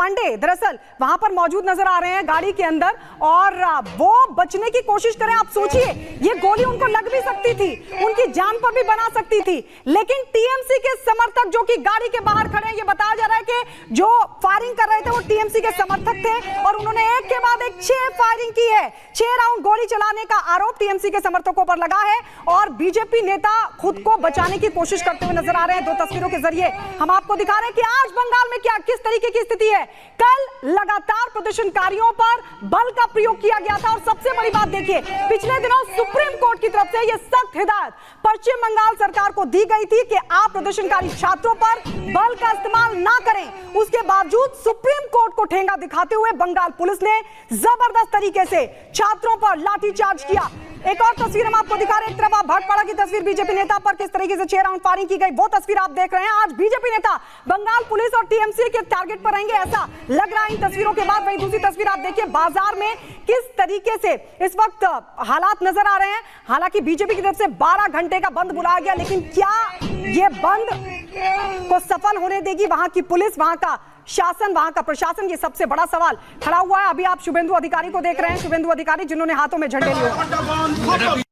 पांडे दरअसल वहां पर मौजूद नजर आ रहे हैं गाड़ी के अंदर, और वो बचने की कोशिश करें। आप सोचिए, ये गोली उनको लग भी सकती थी, उनकी जान पर भी बना सकती थी, लेकिन टीएमसी के समर्थक जो कि गाड़ी के बाहर खड़े हैं, ये बताया जा रहा है कि जो फायरिंग कर रहे थे वो टीएमसी के समर्थक थे, और उन्होंने एक के बाद एक 6 फायरिंग की है। 6 राउंड गोली चलाने का आरोप टीएमसी के समर्थकों पर लगा है, और बीजेपी नेता खुद को बचाने की कोशिश करते हुए नजर आ रहे हैं। 2 तस्वीरों के जरिए हम आपको दिखा रहे हैं कि आज बंगाल में किस तरीके की स्थिति है। कल लगातार प्रदर्शनकारियों पर बल का प्रयोग किया गया था, और सबसे बड़ी बात देखिए, पिछले दिनों सुप्रीम कोर्ट की तरफ से यह सख्त हिदायत पश्चिम बंगाल सरकार को दी गई थी कि आप प्रदर्शनकारी छात्रों पर बल का इस्तेमाल ना करें। उसके बावजूद सुप्रीम कोर्ट को ठेंगा दिखाते हुए बंगाल पुलिस ने जबरदस्त तरीके से छात्रों पर लाठीचार्ज किया। एक और तस्वीर हम आपको दिखा रहे हैं। एक तरफ आप भाटपाड़ा की तस्वीर, बीजेपी नेता पर किस तरीके से 6 राउंड फायरिंग की गई, वो तस्वीर आप देख रहे हैं। आज बीजेपी नेता बंगाल पुलिस और टीएमसी के टारगेट पर रहेंगे, ऐसा लग रहा है इन तस्वीरों के बाद। वहीं दूसरी तस्वीर आप देखिए, बाजार में किस तरीके से इस वक्त हालात नजर आ रहे हैं। हालांकि बीजेपी की तरफ से 12 घंटे का बंद बुलाया गया, लेकिन क्या ये बंद को सफल होने देगी वहां की पुलिस, वहां का शासन, वहां का प्रशासन? ये सबसे बड़ा सवाल खड़ा हुआ है। अभी आप शुभेंदु अधिकारी को देख रहे हैं, शुभेंदु अधिकारी जिन्होंने हाथों में झंडे लिए।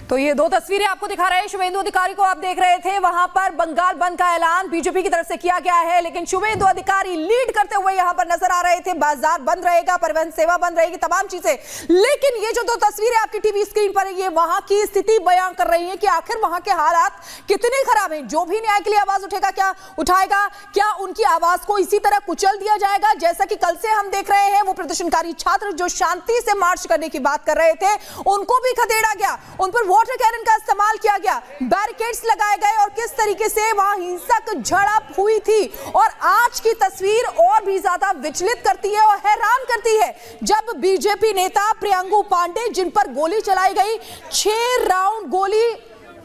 तो ये 2 तस्वीरें आपको दिखा रहे हैं। शुभेंदु अधिकारी को आप देख रहे थे, वहां पर बंगाल बंद का ऐलान बीजेपी की तरफ से किया गया है, लेकिन शुभेंदु अधिकारी लीड करते हुए यहां पर नजर आ रहे थे। बाजार बंद रहेगा, परिवहन सेवा बंद रहेगी, तमाम चीजें। लेकिन ये जो 2 तस्वीरें आपकी टीवी स्क्रीन पर है, ये वहां की स्थिति बयां कर रही है कि आखिर वहां के हालात कितने खराब हैं। जो भी न्याय के लिए आवाज उठेगा, क्या उठाएगा, क्या उनकी आवाज को इसी तरह कुचल दिया जाएगा जैसा कि कल से हम देख रहे हैं? वो प्रदर्शनकारी छात्र जो शांति से मार्च करने की बात कर रहे थे, उनको भी खदेड़ा गया, उन पर वाटर कैनन का इस्तेमाल किया गया, बैरिकेड्स लगाए गए, और किस तरीके से वहां हिंसक झड़प हुई थी। और आज की तस्वीर और भी ज्यादा विचलित करती है और हैरान करती है, जब बीजेपी नेता प्रियंगु पांडे, जिन पर गोली चलाई गई, 6 राउंड गोली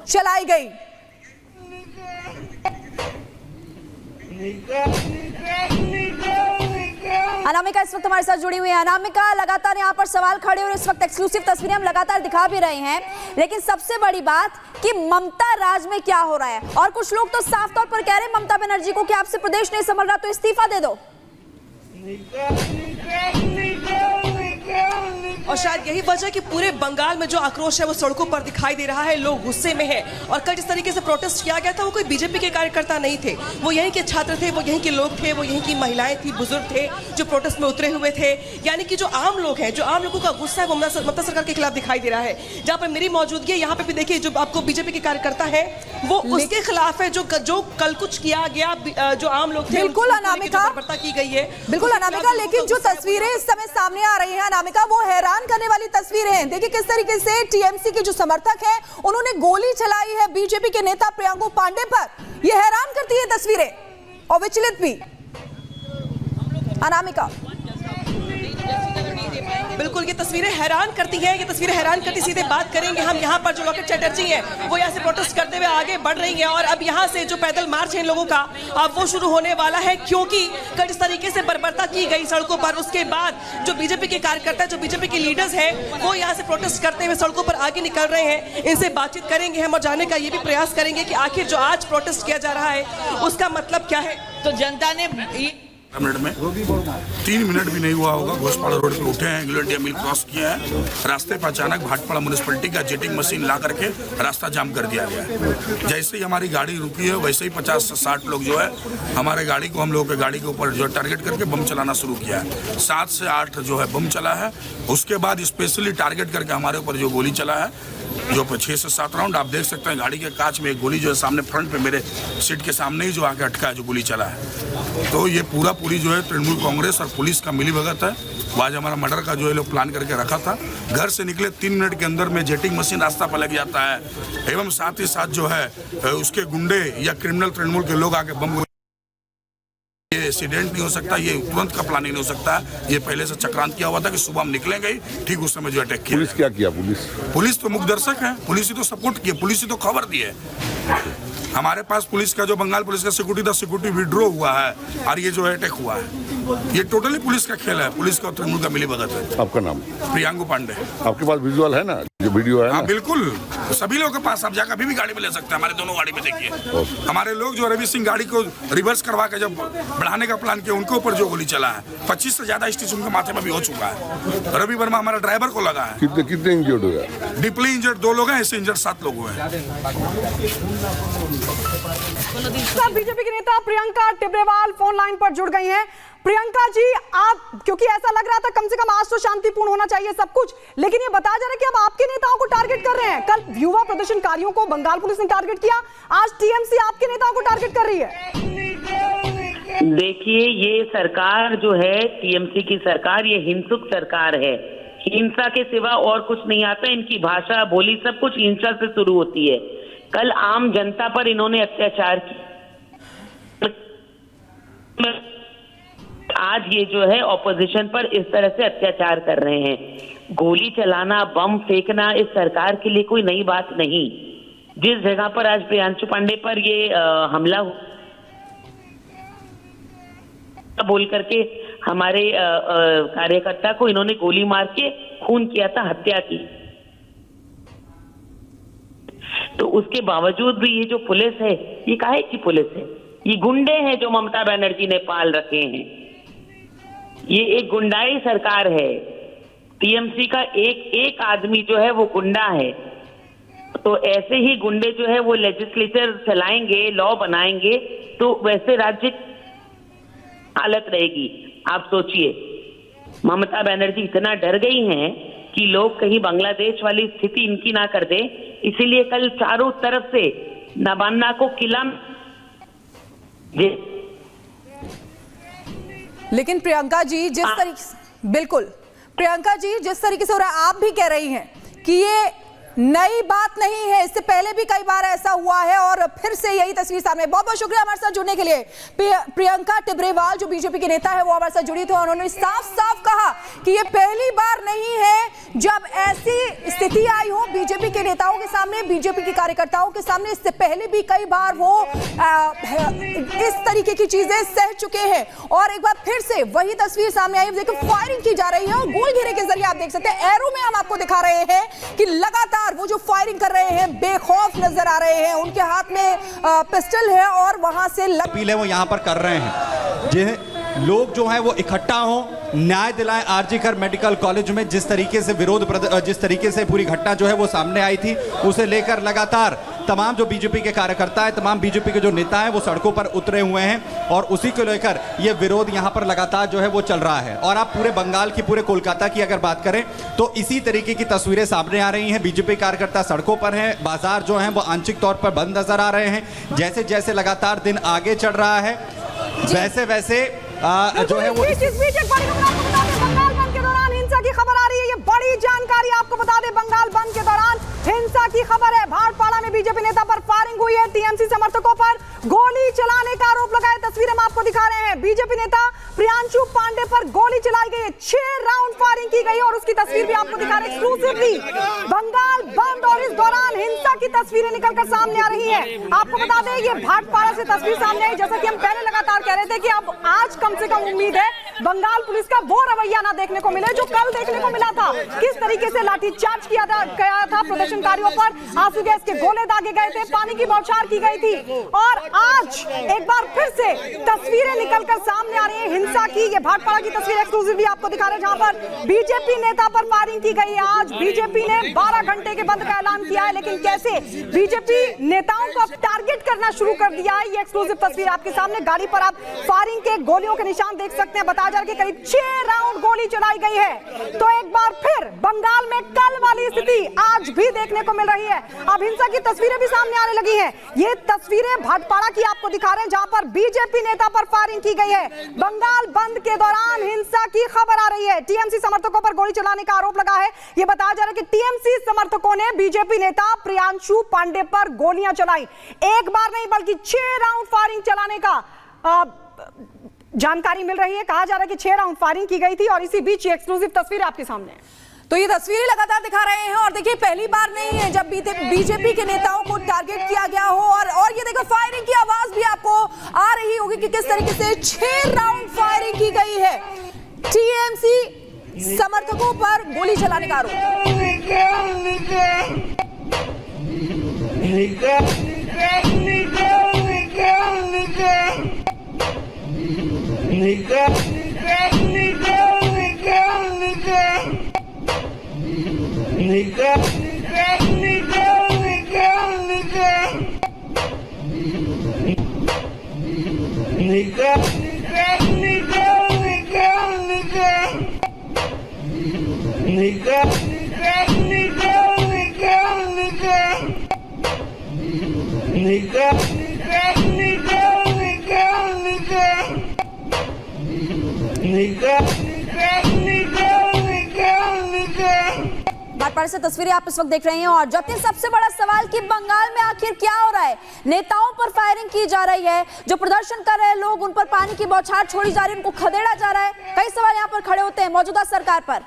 चलाई गई। अनामिका इस वक्त हमारे साथ जुड़ी हुई है। अनामिका, लगातार यहाँ पर सवाल खड़े और इस वक्त एक्सक्लूसिव तस्वीरें हम लगातार दिखा भी रहे हैं, लेकिन सबसे बड़ी बात कि ममता राज में क्या हो रहा है। और कुछ लोग तो साफ तौर पर कह रहे हैं ममता बनर्जी को कि आपसे प्रदेश नहीं संभल रहा तो इस्तीफा दे दो। और शायद यही वजह कि पूरे बंगाल में जो आक्रोश है वो सड़कों पर दिखाई दे रहा है, लोग गुस्से में हैं। और कल जिस तरीके से प्रोटेस्ट किया गया था, वो कोई बीजेपी के कार्यकर्ता नहीं थे, वो यहीं के छात्र थे, वो यहीं के लोग थे, वो यहीं की महिलाएं थी, बुजुर्ग थे जो प्रोटेस्ट में उतरे हुए थे। यानी कि जो आम लोग हैं, जो आम लोगों का गुस्सा है, वो ममता सरकार के खिलाफ दिखाई दे रहा है। जहाँ पर मेरी मौजूदगी है, यहाँ पे भी देखिए, जो आपको बीजेपी के कार्यकर्ता है वो उसके खिलाफ है, जो कल कुछ किया गया, जो आम लोग थे। बिल्कुल अनामिका, की गई है। बिल्कुल अनामिका, लेकिन जो तस्वीरें इस समय सामने आ रही है अनामिका, वो हैरान करने वाली तस्वीरें हैं। देखिए किस तरीके से टीएमसी के जो समर्थक हैं, उन्होंने गोली चलाई है बीजेपी के नेता प्रियंगु पांडे पर। ये हैरान करती है तस्वीरें और विचलित भी। अनामिका, बिल्कुल ये तस्वीरें हैरान करती हैं, ये तस्वीरें हैरान करती। सीधे बात करेंगे हम, यहाँ पर जो लॉकेट चैटर्जी हैं वो यहाँ से प्रोटेस्ट करते हुए आगे बढ़ रही हैं, और अब यहाँ से जो पैदल मार्च है इन लोगों का, अब वो शुरू होने वाला है, क्योंकि कल जिस तरीके से बर्बरता की गई सड़कों पर, उसके बाद जो बीजेपी के कार्यकर्ता, जो बीजेपी के लीडर्स हैं, वो यहाँ से प्रोटेस्ट करते हुए सड़कों पर आगे निकल रहे हैं। इनसे बातचीत करेंगे हम और जानने का ये भी प्रयास करेंगे कि आखिर जो आज प्रोटेस्ट किया जा रहा है उसका मतलब क्या है। तो जनता ने मिनट में 3 मिनट भी नहीं हुआ होगा, घोषपाड़ा रोड पे उठे हैं, इंग्लैंड या मिल क्रॉस किया है। रास्ते पर अचानक भाटपाड़ा म्यूनिसिपैलिटी का जेटिंग मशीन ला करके रास्ता जाम कर दिया गया है। जैसे ही हमारी गाड़ी रुकी है, वैसे ही 50 से 60 लोग जो है हमारे गाड़ी को, हम लोगों के गाड़ी के ऊपर जो टारगेट करके बम चलाना शुरू किया है। 7 से 8 जो है बम चला है। उसके बाद स्पेशली टारगेट करके हमारे ऊपर जो गोली चला है, जो 6 से 7 राउंड आप देख सकते हैं। गाड़ी के कांच में एक गोली जो है सामने फ्रंट पे मेरे सीट के सामने ही जो आके अटका है, जो गोली चला है। तो ये पूरी जो है तृणमूल कांग्रेस और पुलिस का मिलीभगत है। आज हमारा मर्डर का जो है लोग प्लान करके रखा था। घर से निकले 3 मिनट के अंदर में जेटिंग मशीन रास्ता पर लग जाता है, एवं साथ ही साथ जो है उसके गुंडे या क्रिमिनल तृणमूल के लोग आके बम। ये एक्सीडेंट नहीं हो सकता, ये तुरंत का प्लानिंग नहीं हो सकता। ये पहले से चक्रांत किया हुआ था कि सुबह हम निकलेंगे, ठीक उस समय जो अटैक किया। पुलिस क्या किया? पुलिस तो मुखदर्शक है, पुलिस ही तो सपोर्ट किया, पुलिस ही तो खबर दी है। हमारे पास पुलिस का जो बंगाल पुलिस का सिक्योरिटी विड्रॉ हुआ है और ये जो अटैक हुआ है, ये टोटली पुलिस का खेल है, पुलिस का और तृणमूल का मिलीभगत है। आपका नाम? प्रियंगु पांडे। आपके पास विजुअल है ना, जो वीडियो है हाँ ना? बिल्कुल, सभी लोगों के पास आप जाकर अभी भी गाड़ी में ले सकते हैं। हमारे दोनों गाड़ी में देखिए, हमारे लोग जो रवि सिंह गाड़ी को रिवर्स करवा के जब बढ़ाने का प्लान किया, उनके ऊपर जो गोली चला है 25 से ज्यादा स्टिच उनके माथे में भी हो चुका है। रवि वर्मा हमारा ड्राइवर को लगा है। कितने इंजर्ड हुआ? डीपली इंजर्ड 2 लोग हैं, ऐसे इंजर्ड 7 लोग हुए हैं। बीजेपी की नेता प्रियंका टिब्रेवाल फोन लाइन पर जुड़ गई हैं। प्रियंका जी, आप, क्योंकि ऐसा लग रहा था कम से कम आज तो शांतिपूर्ण होना चाहिए सब कुछ, लेकिन ये बताया जा रहा है कि अब आपके नेताओं को टारगेट कर रहे हैं। कल युवा प्रदर्शनकारियों को बंगाल पुलिस ने टारगेट किया, आज टीएमसी आपके नेताओं को टारगेट कर रही है। देखिए, ये सरकार जो है टीएमसी की सरकार, ये हिंसक सरकार है। हिंसा के सिवा और कुछ नहीं आता। इनकी भाषा बोली सब कुछ हिंसा से शुरू होती है। कल आम जनता पर इन्होंने अत्याचार किया, आज ये जो है ऑपोजिशन पर इस तरह से अत्याचार कर रहे हैं। गोली चलाना, बम फेंकना इस सरकार के लिए कोई नई बात नहीं। जिस जगह पर आज प्रियांशु पांडे पर ये हमला बोल करके हमारे कार्यकर्ता को इन्होंने गोली मार के खून किया था, हत्या की, तो उसके बावजूद भी ये जो पुलिस है, ये काहे की पुलिस है? ये गुंडे हैं जो ममता बनर्जी ने पाल रखे हैं। ये एक गुंडाई सरकार है। टीएमसी का एक आदमी जो है वो गुंडा है। तो ऐसे ही गुंडे जो है वो लेजिस्लेचर चलाएंगे, लॉ बनाएंगे, तो वैसे राज्य हालत रहेगी। आप सोचिए, ममता बनर्जी इतना डर गई हैं कि लोग कहीं बांग्लादेश वाली स्थिति इनकी ना कर दे, इसीलिए कल चारों तरफ से नबान्ना को किला। लेकिन प्रियंका जी, जिस तरीके से, बिल्कुल प्रियंका जी, जिस तरीके से हो रहा है, आप भी कह रही हैं कि ये नई बात नहीं है, इससे पहले भी कई बार ऐसा हुआ है और फिर से यही तस्वीर सामने। बहुत बहुत शुक्रिया हमारे साथ जुड़ने के लिए। प्रियंका टिब्रेवाल जो बीजेपी के नेता है वो हमारे साथ जुड़ी थी, उन्होंने साफ साफ कहा कि ये पहली बार नहीं है जब ऐसी स्थिति आई हो बीजेपी के नेताओं के सामने, बीजेपी के कार्यकर्ताओं के सामने। इससे पहले भी कई बार वो इस तरीके की चीजें सह चुके हैं और एक बार फिर से वही तस्वीर सामने आई। देखिए, फायरिंग की जा रही है और गोल घेरे के जरिए आप देख सकते हैं, एरो में हम आपको दिखा रहे हैं कि लगातार वो जो फायरिंग कर रहे हैं बेखौफ नजर आ रहे हैं। उनके हाथ में पिस्टल है और वहां से अपील है वो यहाँ पर कर रहे हैं। लोग जो हैं वो इकट्ठा हों, न्याय दिलाएं। आरजी कर मेडिकल कॉलेज में जिस तरीके से जिस तरीके से पूरी घटना जो है वो सामने आई थी, उसे लेकर लगातार तमाम जो बीजेपी के कार्यकर्ता हैं, तमाम बीजेपी के जो नेता हैं वो सड़कों पर उतरे हुए हैं और उसी को लेकर ये विरोध यहाँ पर लगातार जो है वो चल रहा है। और आप पूरे बंगाल की, पूरे कोलकाता की अगर बात करें तो इसी तरीके की तस्वीरें सामने आ रही हैं। बीजेपी कार्यकर्ता सड़कों पर हैं, बाजार जो हैं वो आंशिक तौर पर बंद नजर आ रहे हैं। जैसे जैसे लगातार दिन आगे चढ़ रहा है वैसे वैसे जो है वो बंगाल बंद के दौरान हिंसा की खबर आ रही है। ये बड़ी जानकारी आपको बता दें, बंगाल बंद के दौरान हिंसा की खबर है। भाटपाड़ा में बीजेपी नेता पर फायरिंग हुई है, टीएमसी समर्थकों पर गोली चलाने का आरोप लगाए। तस्वीरें हम आपको दिखा रहे हैं, बीजेपी नेता प्रियांशु पांडे पर गोली चलाई गई है, 6 राउंड फायरिंग की गई और उसकी तस्वीर भी आपको दिखा रहे हैं एक्सक्लूसिवली। बंगाल बंद और इस दौरान हिंसा की तस्वीरें निकलकर सामने आ रही है। आपको बता दें, ये भाटपाड़ा से तस्वीर सामने आई। जैसा कि हम पहले लगातार कह रहे थे कि अब आज कम से कम उम्मीद है बंगाल पुलिस का वो रवैया ना देखने को मिले जो कल देखने को मिला था। किस तरीके से लाठीचार्ज किया गया था प्रदर्शनकारियों पर, आंसू गैस के गोले दागे गए थे, पानी की बौछार की गई थी और आज एक बार फिर से तस्वीरें निकलकर सामने आ रही है हिंसा की। ये भाटपाड़ा की तस्वीर एक्सक्लूसिवली आपको दिखा रहे हैं जहां पर बीजेपी नेता पर फायरिंग की गई है। आज बीजेपी ने 12 घंटे के बंद का ऐलान किया है, लेकिन कैसे बीजेपी नेताओं को अब टारगेट करना शुरू कर दिया है। ये एक्सक्लूसिव तस्वीर आपके सामने, गाड़ी पर आप फायरिंग के गोलियों के निशान देख सकते हैं। बताया जा रहा है कि करीब 6 राउंड गोली चलाई गई है। तो एक बार फिर बंगाल में कल वाली स्थिति आज भी देखने को मिल रही है। अब हिंसा की तस्वीरें भी सामने आने लगी हैं। ये तस्वीरें भाटपाड़ा की आपको दिखा रहे हैं जहां पर बीजेपी नेता पर फायरिंग की गई है। बंगाल बंद के दौरान हिंसा की खबर आ रही है, टीएमसी समर्थकों पर गोली चलाने का आरोप लगा है। यह बताया जा रहा है कि टीएमसी समर्थकों ने बीजेपी नेता प्रियांशु पांडे पर गोलियां चलाई। एक बार नहीं बल्कि 6 राउंड फायरिंग चलाने का जानकारी मिल रही है। कहा जा रहा है कि 6 राउंड फायरिंग की गई थी और इसी बीच ये एक्सक्लूसिव तस्वीर आपके सामने है। तो ये तस्वीरें लगातार दिखा रहे हैं और देखिए, पहली बार नहीं है जब बीजेपी के नेताओं को टारगेट किया गया हो और ये देखो फायरिंग की आवाज भी आपको आ रही होगी कि किस तरीके से 6 राउंड फायरिंग की गई है। टीएमसी समर्थकों पर गोली चलाने का भाटपाड़ा से तस्वीरें आप इस वक्त देख रहे हैं। और जतिन, सबसे बड़ा सवाल कि बंगाल में आखिर क्या हो रहा है? नेताओं पर फायरिंग की जा रही है, जो प्रदर्शन कर रहे लोग उन पर पानी की बौछार छोड़ी जा रही है, उनको खदेड़ा जा रहा है। कई सवाल यहाँ पर खड़े होते हैं मौजूदा सरकार पर।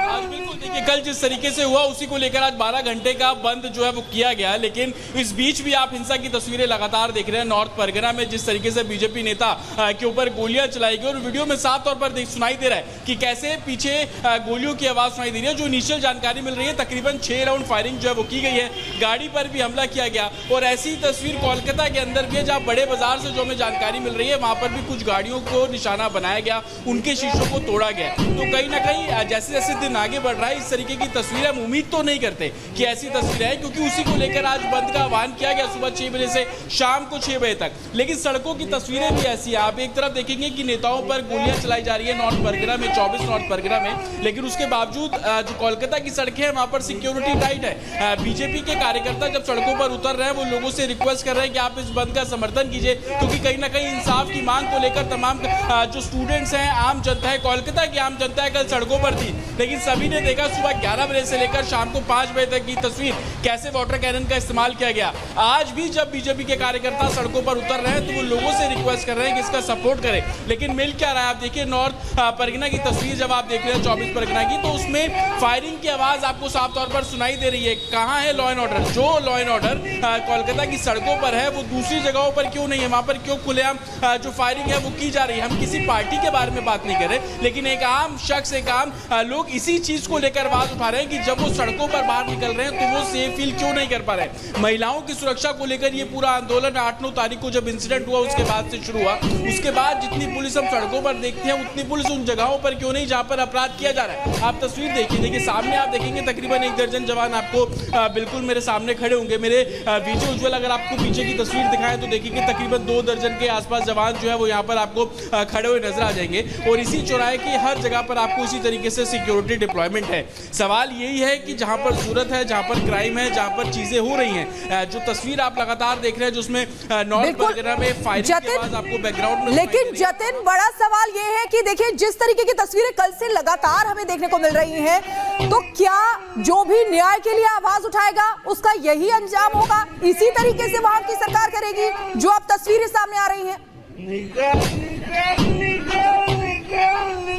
आज बिल्कुल देखिए, कल जिस तरीके से हुआ उसी को लेकर आज 12 घंटे का बंद जो है वो किया गया, लेकिन इस बीच भी आप हिंसा की तस्वीरें लगातार देख रहे हैं। नॉर्थ परगना में जिस तरीके से बीजेपी नेता के ऊपर गोलियां चलाई गई और वीडियो में साफ तौर पर सुनाई दे रहा है कि कैसे पीछे गोलियों की आवाज सुनाई दे रही है। जो इनिशियल जानकारी मिल रही है, तकरीबन 6 राउंड फायरिंग जो है वो की गई है, गाड़ी पर भी हमला किया गया। और ऐसी तस्वीर कोलकाता के अंदर भी है, जहाँ बड़े बाजार से जो हमें जानकारी मिल रही है वहां पर भी कुछ गाड़ियों को निशाना बनाया गया, उनके शीशों को तोड़ा गया। तो कहीं ना कहीं जैसे जैसे दिन आगे बढ़ रहा है, इस तरीके की तस्वीरें हम उम्मीद तो नहीं करते कि ऐसी तस्वीरें हैं, क्योंकि उसी को लेकर आज बंद का आह्वान किया गया सुबह 6 बजे से शाम को 6 बजे तक। लेकिन सड़कों की तस्वीरें भी ऐसी है, आप एक तरफ देखेंगे कि नेताओं पर गोलियां चलाई जा रही है नॉर्थ परगना में, 24 नॉर्थ परगना में, लेकिन उसके बावजूद जो कोलकाता की सड़कें हैं वहां पर सिक्योरिटी टाइट है। बीजेपी के कार्यकर्ता जब सड़कों पर उतर रहे हैं, वो लोगों से रिक्वेस्ट कर रहे हैं कि आप इस बंद का समर्थन कीजिए, क्योंकि कहीं ना कहीं इंसाफ की मांग को लेकर तमाम जो स्टूडेंट्स हैं, आम जनता है, कोलकाता की आम जनता है, कल सड़कों पर थी। लेकिन सभी ने देखा सुबह 11 बजे से लेकर शाम को 5 बजे तक की तस्वीर, कैसे वाटर कैनन का इस्तेमाल किया गया। आज भी जब बीजेपी के कार्यकर्ता सड़कों पर उतर रहे हैं तो वो लोगों से रिक्वेस्ट कर रहे हैं कि इसका सपोर्ट करें, लेकिन मिल क्या रहा है? आप देखिए नॉर्थ परगना की तस्वीर जब आप देख रहे हैं 24 परगना की, तो उसमें फायरिंग की आवाज आपको साफ तौर पर सुनाई दे रही है। कहां है लॉ एंड ऑर्डर? जो लॉ एंड ऑर्डर कोलकाता की सड़कों पर है वो दूसरी जगहों पर क्यों नहीं है? वहां पर क्यों खुलेआम जो फायरिंग है वो की जा रही है? हम किसी पार्टी के बारे में बात नहीं कर रहे, लेकिन एक आम शख्स, एक आम लोग इसी चीज को लेकर आवाज उठा रहे हैं कि जब वो सड़कों पर बाहर निकल रहे हैं तो वो सेफ फील क्यों नहीं कर पा रहे। महिलाओं की सुरक्षा को लेकर ये पूरा आंदोलन 8-9 तारीख को जब इंसिडेंट हुआ उसके बाद से शुरू हुआ। उसके बाद जितनी पुलिस हम सड़कों पर देखते हैं, उतनी पुलिस उन जगहों पर क्यों नहीं जहां पर अपराध किया जा रहा है। आप तस्वीर देखिए सामने आप देखेंगे तकरीबन 1 दर्जन जवान आपको बिल्कुल मेरे सामने खड़े होंगे। मेरे विजय उज्ज्वल अगर आपको पीछे की तस्वीर दिखाएं तो देखिए तकरीबन 2 दर्जन के आसपास जवान जो है वो यहाँ पर आपको खड़े हुए नजर आ जाएंगे। और इसी चौराहे की हर जगह पर आपको इसी तरीके से सिक्योरिटी डिप्लॉयमेंट है। सवाल यही है कि जहां पर जरूरत है, जहां पर क्राइम है, जहां पर चीजें हो रही हैं, जो तस्वीर आप लगातार देख रहे हैं जिसमें नॉर्थ परगना में फायरिंग की आवाज आपको बैकग्राउंड में। लेकिन जतिन, बड़ा सवाल यह है कि देखिए जिस तरीके की तस्वीरें कल से लगातार हमें देखने को मिल रही हैं, तो क्या जो भी न्याय के लिए आवाज उठाएगा उसका यही अंजाम होगा? इसी तरीके से वहां की सरकार करेगी जो अब तस्वीरें सामने आ रही हैं?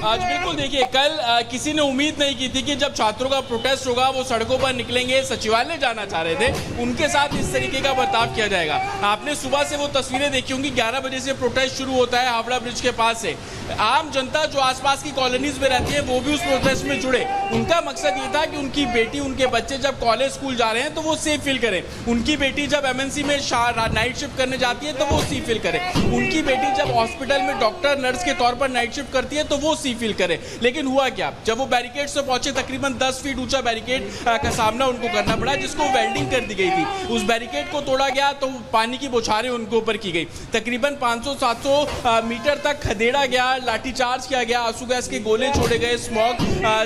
आज बिल्कुल देखिए, कल किसी ने उम्मीद नहीं की थी कि जब छात्रों का प्रोटेस्ट होगा वो सड़कों पर निकलेंगे, सचिवालय जाना चाह रहे थे, उनके साथ इस तरीके का बर्ताव किया जाएगा। आपने सुबह से वो तस्वीरें देखी होंगी, 11 बजे से प्रोटेस्ट शुरू होता है हावड़ा ब्रिज के पास से। आम जनता जो आसपास की कॉलोनीज में रहती है वो भी उस प्रोटेस्ट में जुड़े। उनका मकसद ये था कि उनकी बेटी, उनके बच्चे जब कॉलेज स्कूल जा रहे हैं तो वो सेफ फील करें, उनकी बेटी जब एमएनसी में नाइट शिफ्ट करने जाती है तो वो सेफ फील करे, उनकी बेटी जब हॉस्पिटल में डॉक्टर नर्स के तौर पर नाइट शिफ्ट करती है तो वो सेफ फील करे। लेकिन हुआ क्या? जब वो बैरिकेड से पहुंचे, तकरीबन 10 फीट ऊंचा बैरिकेड का सामना उनको करना पड़ा, जिसको वेल्डिंग कर दी गई थी। उस बैरिकेड को तोड़ा गया तो पानी की बौछारें उनके ऊपर की गई। तकरीबन 500-700 मीटर तक खदेड़ा गया, लाठीचार्ज किया गया, आंसू गैस के गोले छोड़े गए, स्मॉग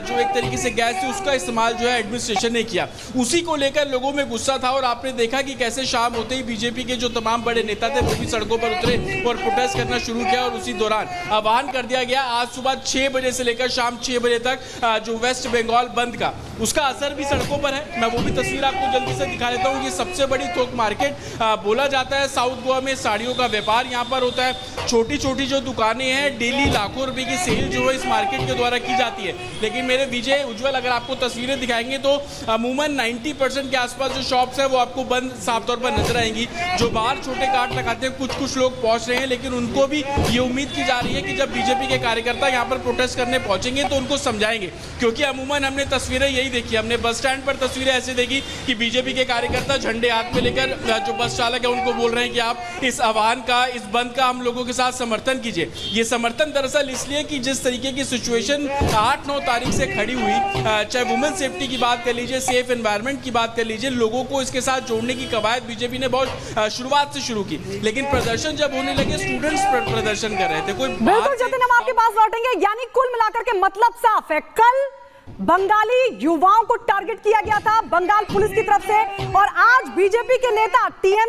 जो एक तरीके से गैस थी उसका इस्तेमाल जो है एडमिनिस्ट्रेशन ने किया। उसी को लेकर लोगों में गुस्सा था और आपने देखा कि कैसे शाम होते ही बीजेपी के जो तमाम बड़े नेता थे वो भी सड़कों पर उतरे और प्रोटेस्ट करना शुरू किया। और उसी दौरान आह्वान कर दिया गया आज सुबह 6 बजे से लेकर शाम 6 बजे तक जो वेस्ट बंगाल बंद का उसका असर भी सड़कों पर है। मैं वो भी तस्वीर आपको जल्दी से दिखा देता हूँ। ये सबसे बड़ी थोक मार्केट बोला जाता है साउथ गोवा में, साड़ियों का व्यापार यहाँ पर होता है। छोटी छोटी जो दुकानें हैं, डेली लाखों रुपए की सेल जो है इस मार्केट के द्वारा की जाती है। लेकिन मेरे विजय उज्जवल अगर आपको तस्वीरें दिखाएंगे तो अमूमन 90% के आसपास जो शॉप्स है वो आपको बंद साफ तौर पर नजर आएंगी। जो बाहर छोटे कार्ट लगाते हैं कुछ लोग पहुंच रहे हैं, लेकिन उनको भी ये उम्मीद की जा रही है कि जब बीजेपी के कार्यकर्ता यहाँ पर प्रोटेस्ट करने पहुंचेंगे तो उनको समझाएंगे। क्योंकि अमूमन हमने तस्वीरें यही देखी, हमने बस स्टैंड पर तस्वीरें ऐसे देखी कि बीजेपी के कार्यकर्ता झंडे हाथ में लेकर जो बस चालक है उनको बोल रहे हैं कि आप इस आह्वान का, इस बंद का हम लोगों के साथ समर्थन कीजिए। ये समर्थन दरअसल इसलिए कि जिस तरीके की सिचुएशन 8-9 तारीख से खड़ी हुई, चाहे वुमेन सेफ्टी की बात कर लीजिए, सेफ एनवायरनमेंट की बात कर लीजिए, लोगों को इसके साथ जोड़ने की कवायद बीजेपी ने बहुत शुरुआत से शुरू की। लेकिन प्रदर्शन जब होने लगे, स्टूडेंट्स प्रदर्शन कर रहे थे, कोई बिल्कुल जतिन, हम आपके पास लौटेंगे। यानी कुल मिलाकर के मतलब साफ है, कल बंगाली युवाओं को टारगेट किया गया था बंगाल पुलिस की तरफ से, और आज बीजेपी के नेता टीएमसी